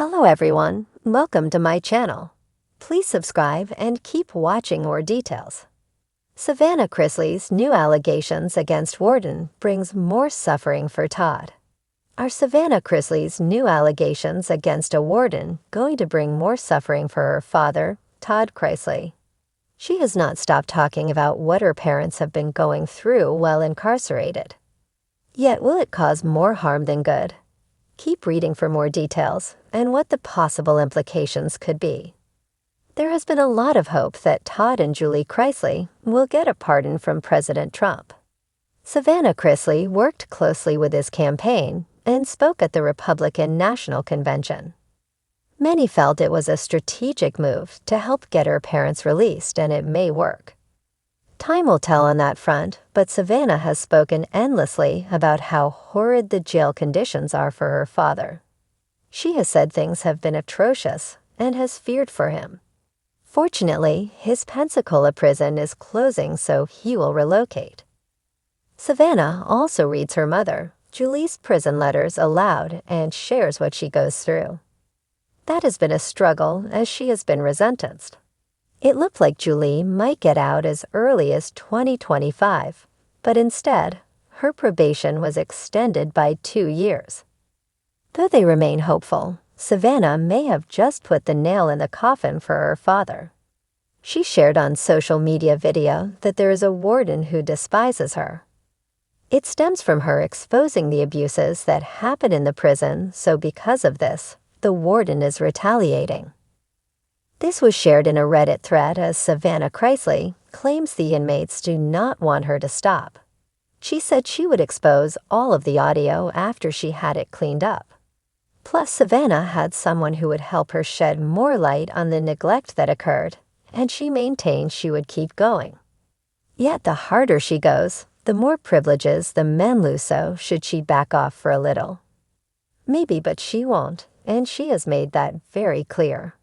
Hello everyone, welcome to my channel. Please subscribe and keep watching more details. Savannah Chrisley's new allegations against Warden brings more suffering for Todd. Are Savannah Chrisley's new allegations against a warden going to bring more suffering for her father, Todd Chrisley? She has not stopped talking about what her parents have been going through while incarcerated. Yet will it cause more harm than good? Keep reading for more details and what the possible implications could be. There has been a lot of hope that Todd and Julie Chrisley will get a pardon from President Trump. Savannah Chrisley worked closely with his campaign and spoke at the Republican National Convention. Many felt it was a strategic move to help get her parents released, and it may work. Time will tell on that front, but Savannah has spoken endlessly about how horrid the jail conditions are for her father. She has said things have been atrocious and has feared for him. Fortunately, his Pensacola prison is closing, so he will relocate. Savannah also reads her mother, Julie's prison letters aloud and shares what she goes through. That has been a struggle as she has been resentenced. It looked like Julie might get out as early as 2025, but instead, her probation was extended by 2 years. Though they remain hopeful, Savannah may have just put the nail in the coffin for her father. She shared on social media video that there is a warden who despises her. It stems from her exposing the abuses that happen in the prison, so because of this, the warden is retaliating. This was shared in a Reddit thread as Savannah Chrisley claims the inmates do not want her to stop. She said she would expose all of the audio after she had it cleaned up. Plus, Savannah had someone who would help her shed more light on the neglect that occurred, and she maintained she would keep going. Yet the harder she goes, the more privileges the men lose, so should she back off for a little. Maybe, but she won't, and she has made that very clear.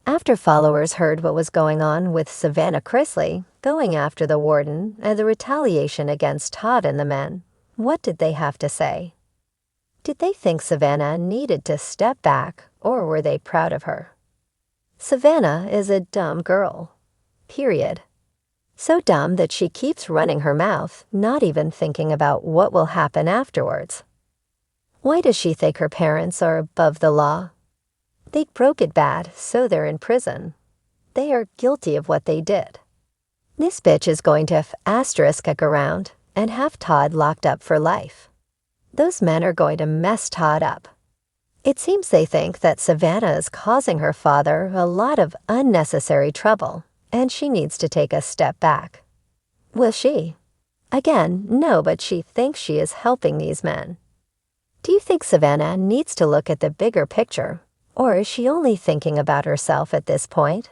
After followers heard what was going on with Savannah Chrisley going after the warden and the retaliation against Todd and the men, what did they have to say? Did they think Savannah needed to step back, or were they proud of her? Savannah is a dumb girl. Period. So dumb that she keeps running her mouth, not even thinking about what will happen afterwards. Why does she think her parents are above the law? They broke it bad, so they're in prison. They are guilty of what they did. This bitch is going to asterisk around and have Todd locked up for life. Those men are going to mess Todd up. It seems they think that Savannah is causing her father a lot of unnecessary trouble, and she needs to take a step back. Will she? Again, no, but she thinks she is helping these men. Do you think Savannah needs to look at the bigger picture? Or is she only thinking about herself at this point?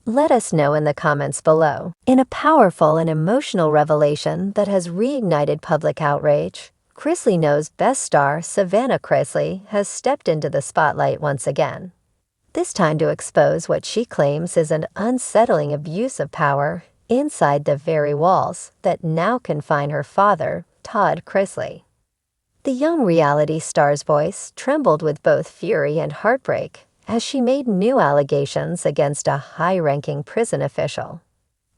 Let us know in the comments below. In a powerful and emotional revelation that has reignited public outrage, Chrisley Knows Best star Savannah Chrisley has stepped into the spotlight once again. This time to expose what she claims is an unsettling abuse of power inside the very walls that now confine her father, Todd Chrisley. The young reality star's voice trembled with both fury and heartbreak as she made new allegations against a high-ranking prison official.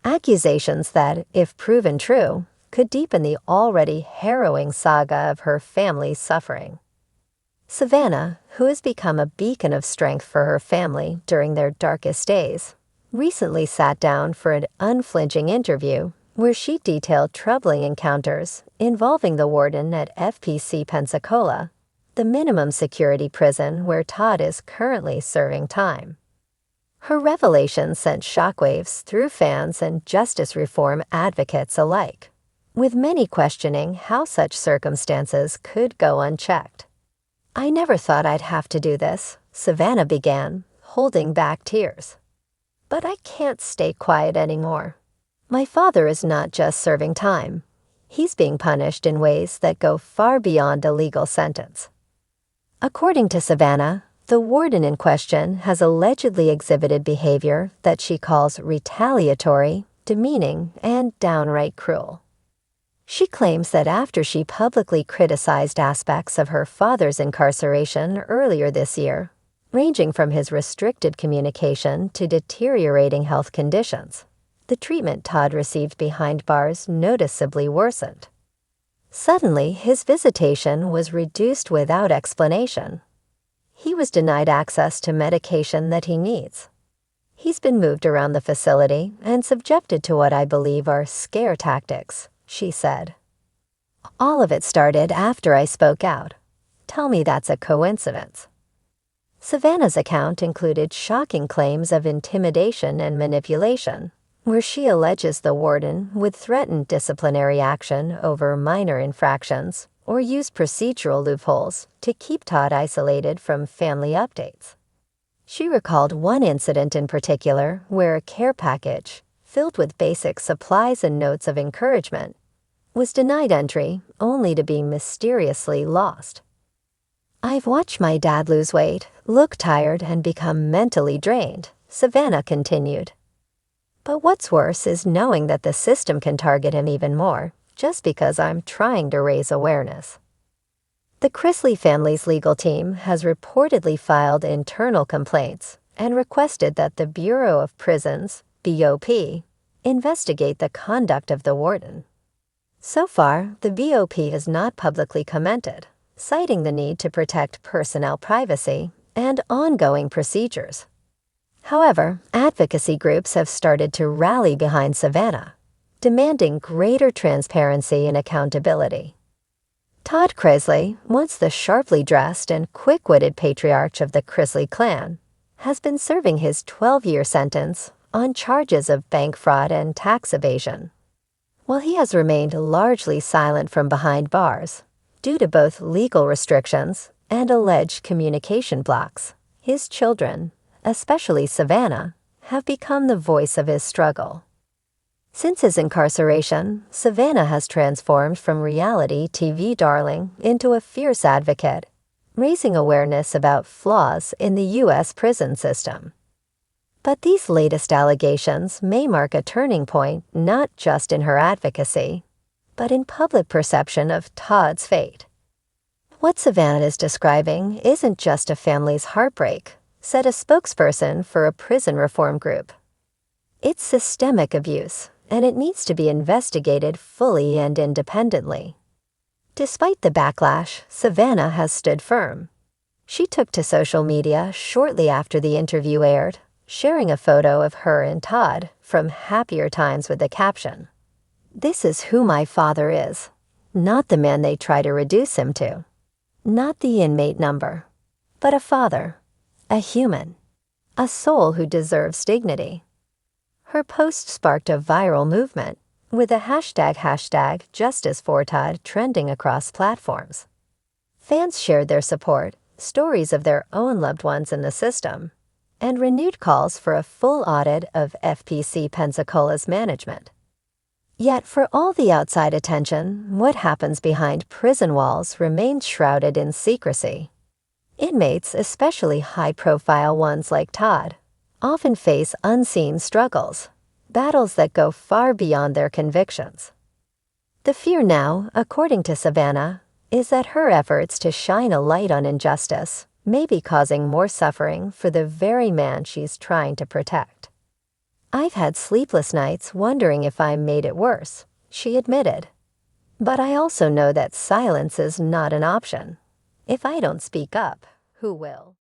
Accusations that, if proven true, could deepen the already harrowing saga of her family's suffering. Savannah, who has become a beacon of strength for her family during their darkest days, recently sat down for an unflinching interview where she detailed troubling encounters involving the warden at FPC Pensacola, the minimum security prison where Todd is currently serving time. Her revelation sent shockwaves through fans and justice reform advocates alike, with many questioning how such circumstances could go unchecked. "I never thought I'd have to do this," Savannah began, holding back tears. "But I can't stay quiet anymore. My father is not just serving time. He's being punished in ways that go far beyond a legal sentence." According to Savannah, the warden in question has allegedly exhibited behavior that she calls retaliatory, demeaning, and downright cruel. She claims that after she publicly criticized aspects of her father's incarceration earlier this year, ranging from his restricted communication to deteriorating health conditions. The treatment Todd received behind bars noticeably worsened. Suddenly, his visitation was reduced without explanation. He was denied access to medication that he needs. He's been moved around the facility and subjected to what I believe are scare tactics, she said. All of it started after I spoke out. Tell me that's a coincidence. Savannah's account included shocking claims of intimidation and manipulation, where she alleges the warden would threaten disciplinary action over minor infractions or use procedural loopholes to keep Todd isolated from family updates. She recalled one incident in particular where a care package, filled with basic supplies and notes of encouragement, was denied entry only to be mysteriously lost. I've watched my dad lose weight, look tired, and become mentally drained, Savannah continued. But what's worse is knowing that the system can target him even more, just because I'm trying to raise awareness. The Chrisley family's legal team has reportedly filed internal complaints and requested that the Bureau of Prisons, BOP, investigate the conduct of the warden. So far, the BOP has not publicly commented, citing the need to protect personnel privacy and ongoing procedures. However, advocacy groups have started to rally behind Savannah, demanding greater transparency and accountability. Todd Chrisley, once the sharply dressed and quick-witted patriarch of the Chrisley clan, has been serving his 12-year sentence on charges of bank fraud and tax evasion. While he has remained largely silent from behind bars, due to both legal restrictions and alleged communication blocks, his children, especially Savannah, have become the voice of his struggle. Since his incarceration, Savannah has transformed from reality TV darling into a fierce advocate, raising awareness about flaws in the U.S. prison system. But these latest allegations may mark a turning point not just in her advocacy, but in public perception of Todd's fate. What Savannah is describing isn't just a family's heartbreak, said a spokesperson for a prison reform group. It's systemic abuse, and it needs to be investigated fully and independently. Despite the backlash, Savannah has stood firm. She took to social media shortly after the interview aired, sharing a photo of her and Todd from happier times with the caption, "This is who my father is, not the man they try to reduce him to. Not the inmate number, but a father, a human, a soul who deserves dignity." Her post sparked a viral movement, with the hashtag Justice for Todd trending across platforms. Fans shared their support, stories of their own loved ones in the system, and renewed calls for a full audit of FPC Pensacola's management. Yet for all the outside attention, what happens behind prison walls remains shrouded in secrecy. Inmates, especially high-profile ones like Todd, often face unseen struggles, battles that go far beyond their convictions. The fear now, according to Savannah, is that her efforts to shine a light on injustice may be causing more suffering for the very man she's trying to protect. "I've had sleepless nights wondering if I made it worse," she admitted. "But I also know that silence is not an option. If I don't speak up, who will?"